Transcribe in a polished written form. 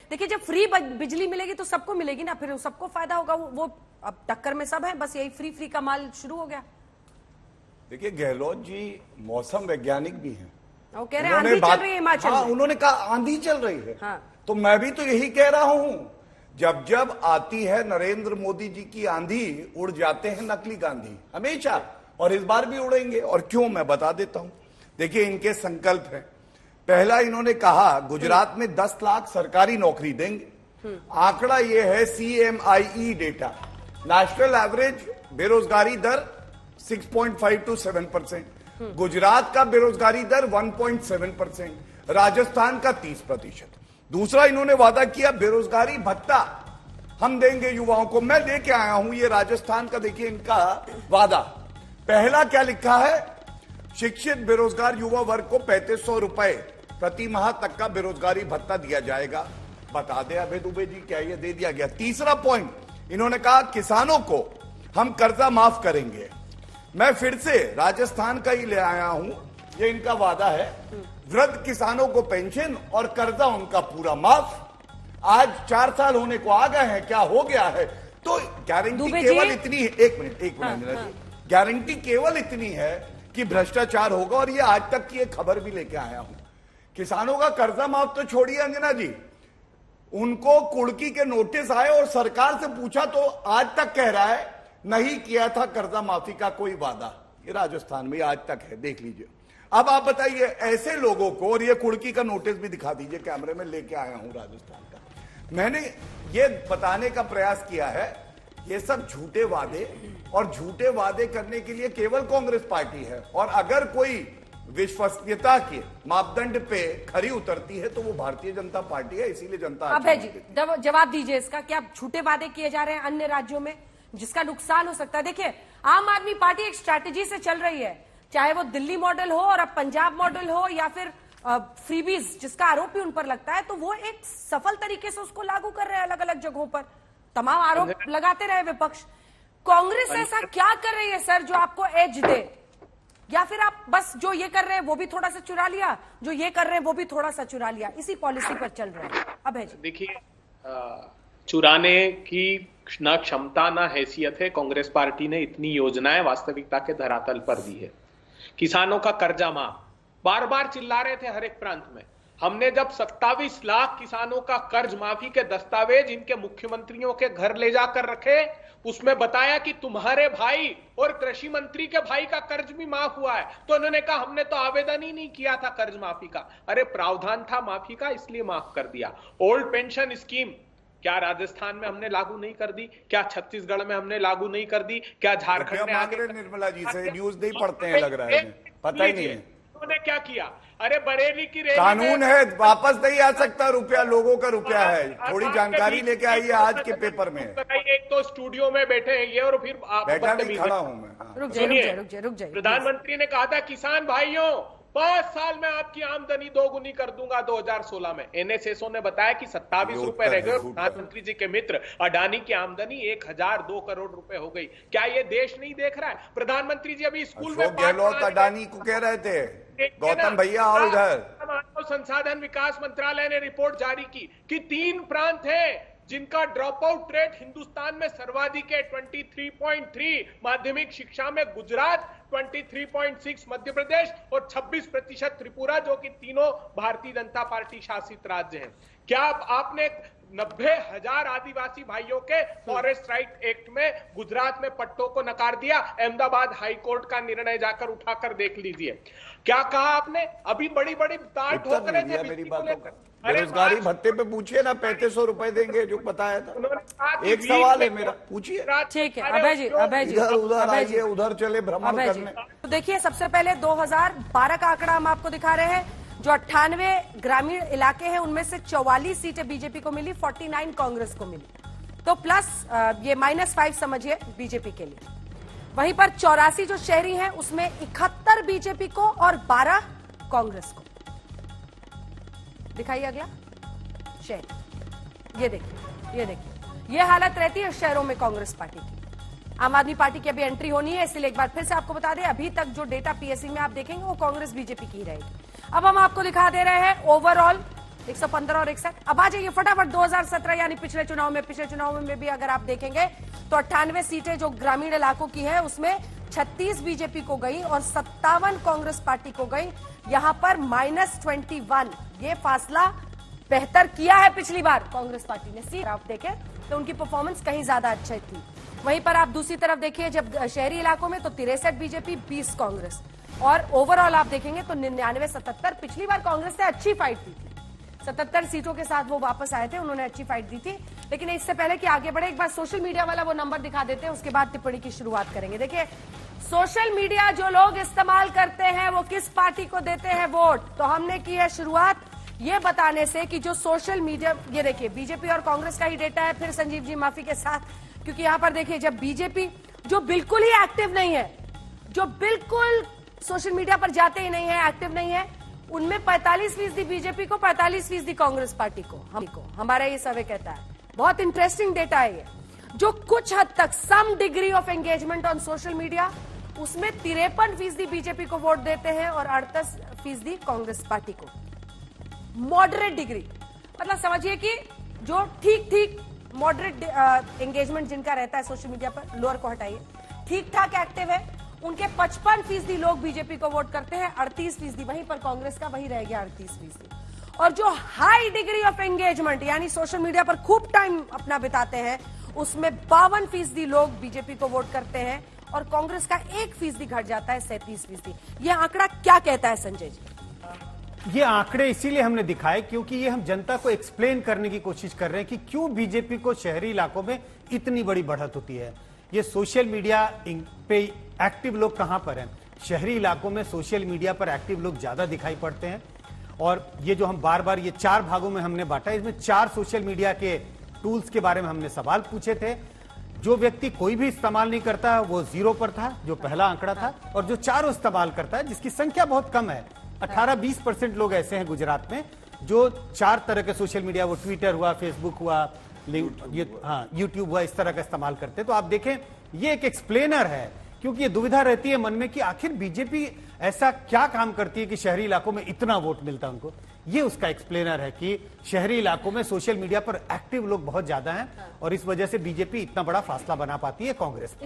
देखिए जब फ्री बिजली मिलेगी तो सबको मिलेगी ना, फिर सबको फायदा होगा। वो अब टक्कर में सब है, बस यही फ्री का माल शुरू हो गया। देखिए गहलोत जी मौसम वैज्ञानिक भी हैं, वो कह रहे हैं आंधी चल रही है हिमाचल में। उन्होंने कहा आंधी चल रही है। हाँ। तो मैं भी तो यही कह रहा हूं, जब जब आती है नरेंद्र मोदी जी की आंधी, उड़ जाते हैं नकली गांधी हमेशा, और इस बार भी उड़ेंगे। और क्यों, मैं बता देता हूं। देखिए इनके संकल्प है। पहला इन्होंने कहा गुजरात में 10 लाख सरकारी नौकरी देंगे। आंकड़ा यह है CMIE डेटा, नेशनल एवरेज बेरोजगारी दर 6.5 to 7%, गुजरात का बेरोजगारी दर 1.7%, राजस्थान का 30%। दूसरा इन्होंने वादा किया बेरोजगारी भत्ता हम देंगे युवाओं को। मैं लेके आया हूं ये राजस्थान का, देखिए इनका वादा। पहला क्या लिखा है, शिक्षित बेरोजगार युवा वर्ग को 3500 रुपए प्रति माह तक का बेरोजगारी भत्ता दिया जाएगा। बता दे अभय दुबे जी, क्या ये दे दिया गया? तीसरा पॉइंट इन्होंने कहा किसानों को हम कर्जा माफ करेंगे। मैं फिर से राजस्थान का ही ले आया हूं, ये इनका वादा है। वृद्ध किसानों को पेंशन और कर्जा उनका पूरा माफ। आज 4 साल होने को आ गए हैं, क्या हो गया है? तो गारंटी केवल इतनी है, एक मिनट, गारंटी केवल इतनी है कि भ्रष्टाचार होगा। और ये आज तक की एक खबर भी लेके आया हूं। किसानों का कर्जा माफ तो छोड़िए अंजना जी, उनको कुड़की के नोटिस आए और सरकार से पूछा तो आज तक कह रहा है नहीं किया था कर्जा माफी का कोई वादा। ये राजस्थान में आज तक है, देख लीजिए। अब आप बताइए ऐसे लोगों को, और ये कुड़की का नोटिस भी दिखा दीजिए, कैमरे में लेके आया हूं राजस्थान का। मैंने ये बताने का प्रयास किया है, ये सब झूठे वादे, और झूठे वादे करने के लिए केवल कांग्रेस पार्टी है। और अगर कोई विश्वसनीयता के मापदंड पे खरी उतरती है तो वो भारतीय जनता पार्टी है। इसीलिए जनता अभय जी जवाब दीजिए इसका, क्या झूठे वादे किए जा रहे हैं अन्य राज्यों में जिसका नुकसान हो सकता है? देखिए आम आदमी पार्टी एक स्ट्रैटेजी से चल रही है, चाहे वो दिल्ली मॉडल हो और अब पंजाब मॉडल हो या फिर फ्रीबीज जिसका आरोप भी उन पर लगता है, तो वो एक सफल तरीके से उसको लागू कर रहे हैं अलग अलग जगहों पर। तमाम आरोप लगाते रहे विपक्ष। कांग्रेस ऐसा क्या कर रही है सर जो आपको एज दे? या फिर आप बस जो ये कर रहे हैं वो भी थोड़ा सा चुरा लिया, जो ये कर रहे हैं वो भी थोड़ा सा चुरा लिया, इसी पॉलिसी पर चल रहे हैं? अभय जी देखिए, चुराने की ना क्षमता ना हैसियत है। कांग्रेस पार्टी ने इतनी योजनाएं वास्तविकता के धरातल पर दी है। किसानों का कर्जा माफ, बार बार चिल्ला रहे थे हर एक प्रांत में। हमने जब 27 लाख किसानों का कर्ज माफी के दस्तावेज इनके मुख्यमंत्रियों के घर ले जाकर रखे, उसमें बताया कि तुम्हारे भाई और कृषि मंत्री के भाई का कर्ज भी माफ हुआ है। तो उन्होंने कहा हमने तो आवेदन ही नहीं किया था कर्ज माफी का। अरे प्रावधान था माफी का, इसलिए माफ कर दिया। ओल्ड पेंशन स्कीम क्या राजस्थान में हमने लागू नहीं कर दी? क्या छत्तीसगढ़ में हमने लागू नहीं कर दी? क्या झारखंड में? आगे निर्मला जी से न्यूज नहीं पढ़ते हैं लग रहा है, पता ही नहीं है उन्होंने क्या किया। अरे बरेली की रैली कानून है, वापस नहीं आ सकता रुपया, लोगों का रुपया है। थोड़ी जानकारी लेके आइए आज के पेपर में। एक तो स्टूडियो में बैठे हैं ये, और फिर बैठा नहीं, खड़ा हूं मैं। रुक जाइए। प्रधानमंत्री ने कहा था किसान भाइयों 5 साल में आपकी आमदनी 2 गुनी कर दूंगा 2016 में। एनएसएसओ ने बताया कि 27 रुपए रह गए। प्रधानमंत्री जी के मित्र अडानी की आमदनी 1002 करोड़ रुपए हो गई। क्या ये देश नहीं देख रहा है? प्रधानमंत्री जी अभी स्कूल में गहलोत अडानी को कह रहे थे, गौतम भैया आओ इधर। मानव संसाधन विकास मंत्रालय ने रिपोर्ट जारी की कि 3 प्रांत हैं जिनका ड्रॉप आउट रेट हिंदुस्तान में सर्वाधिक है, 23.3। माध्यमिक शिक्षा में गुजरात 23.6, मध्य प्रदेश और 26% त्रिपुरा, जो कि तीनों भारतीय जनता पार्टी शासित राज्य हैं। क्या आपने 90,000 आदिवासी भाइयों के फॉरेस्ट राइट एक्ट में गुजरात में पट्टों को नकार दिया? अहमदाबाद हाई कोर्ट का निर्णय जाकर उठाकर देख लीजिए। क्या कहा आपने? अभी बड़ी बड़ी ताल ठोक रहे थे मेरी बातों का। बेरोजगारी भत्ते पे पूछिए ना, 3500 रुपए देंगे जो बताया था। एक सवाल है मेरा, पूछिए। ठीक है अभय जी उधर आइए, उधर चले भ्रमण करने। तो देखिए सबसे पहले 2012 का आंकड़ा हम आपको दिखा रहे हैं। जो 98 ग्रामीण इलाके हैं उनमें से 44 सीटें बीजेपी को मिली, 49 कांग्रेस को मिली। तो प्लस ये -5 समझिए बीजेपी के लिए। वहीं पर 84 जो शहरी हैं उसमें 71 बीजेपी को और 12 कांग्रेस को। दिखाइए अगला शहर, ये देखिए ये हालत रहती है शहरों में कांग्रेस पार्टी की। आम आदमी पार्टी की अभी एंट्री होनी है, इसलिए एक बार फिर से आपको बता दें, अभी तक जो डेटा पीएससी में आप देखेंगे वो कांग्रेस बीजेपी की रहेगी। अब हम आपको दिखा दे रहे हैं ओवरऑल 115 और 61। अब आ जाइए फटाफट 2017 यानी पिछले चुनाव में भी अगर आप देखेंगे तो 98 सीटें जो ग्रामीण इलाकों की है उसमें 36 बीजेपी को गई और 57 कांग्रेस पार्टी को गई। यहां पर -21 ये फासला बेहतर किया है पिछली बार कांग्रेस पार्टी ने। सी आप देखें तो उनकी परफॉर्मेंस कहीं ज्यादा अच्छी थी। वहीं पर आप दूसरी तरफ देखिए जब शहरी इलाकों में तो 63 बीजेपी 20 कांग्रेस और ओवरऑल आप देखेंगे तो 99-77 पिछली बार कांग्रेस ने अच्छी फाइट दी थी। 77 सीटों के साथ वो वापस आए थे, उन्होंने अच्छी फाइट दी थी। लेकिन इससे पहले कि आगे बढ़े एक बार सोशल मीडिया वाला वो नंबर दिखा देते हैं, उसके बाद टिप्पणी की शुरुआत करेंगे। देखिए सोशल मीडिया जो लोग इस्तेमाल करते हैं वो किस पार्टी को देते हैं वोट। तो हमने की है शुरुआत ये बताने से कि जो सोशल मीडिया, ये देखिए बीजेपी और कांग्रेस का ही डेटा है, फिर संजीव जी माफी के साथ, क्योंकि यहां पर देखिए जब बीजेपी जो बिल्कुल ही एक्टिव नहीं है, जो बिल्कुल सोशल मीडिया पर जाते ही नहीं है, एक्टिव नहीं है, उनमें 45% बीजेपी को, 45% कांग्रेस पार्टी को, हमारा ये सर्वे कहता है। बहुत इंटरेस्टिंग डेटा है ये। जो कुछ हद तक some degree of engagement on social media, उसमें 53% बीजेपी को वोट देते हैं और 38% कांग्रेस पार्टी को। मॉडरेट डिग्री मतलब समझिए कि जो ठीक मॉडरेट एंगेजमेंट जिनका रहता है सोशल मीडिया पर, लोअर को हटाइए, ठीक ठाक एक्टिव है, उनके 55% लोग बीजेपी को वोट करते हैं, 38% वहीं पर कांग्रेस का वही रह गया 38%। और जो हाई डिग्री ऑफ एंगेजमेंट यानी सोशल मीडिया पर खूब टाइम अपना बिताते हैं, उसमें 52% लोग बीजेपी को वोट करते हैं और कांग्रेस का 1% घट जाता है 37%। यह आंकड़ा क्या कहता है संजय जी? ये आंकड़े इसीलिए हमने दिखाए क्योंकि ये हम जनता को एक्सप्लेन करने की कोशिश कर रहे हैं कि क्यों बीजेपी को शहरी इलाकों में इतनी बड़ी बढ़त होती है। ये सोशल मीडिया पे एक्टिव लोग कहां पर हैं? शहरी इलाकों में सोशल मीडिया पर एक्टिव लोग ज्यादा दिखाई पड़ते हैं। और ये जो हम बार बार ये 4 भागों में हमने बांटा, इसमें 4 सोशल मीडिया के टूल्स के बारे में हमने सवाल पूछे थे। जो व्यक्ति कोई भी इस्तेमाल नहीं करता वो 0 पर था, जो पहला आंकड़ा था, और जो 4 इस्तेमाल करता है जिसकी संख्या बहुत कम है, 18-20% लोग ऐसे हैं गुजरात में जो 4 तरह के सोशल मीडिया, वो ट्विटर हुआ, फेसबुक हुआ, यूट्यूब हुआ, इस तरह का इस्तेमाल करते हैं। तो आप देखें ये एक एक्सप्लेनर है, क्योंकि ये दुविधा रहती है मन में कि आखिर बीजेपी ऐसा क्या काम करती है कि शहरी इलाकों में इतना वोट मिलता है उनको। ये उसका एक्सप्लेनर है कि शहरी इलाकों में सोशल मीडिया पर एक्टिव लोग बहुत ज्यादा हैं और इस वजह से बीजेपी इतना बड़ा फासला बना पाती है कांग्रेस।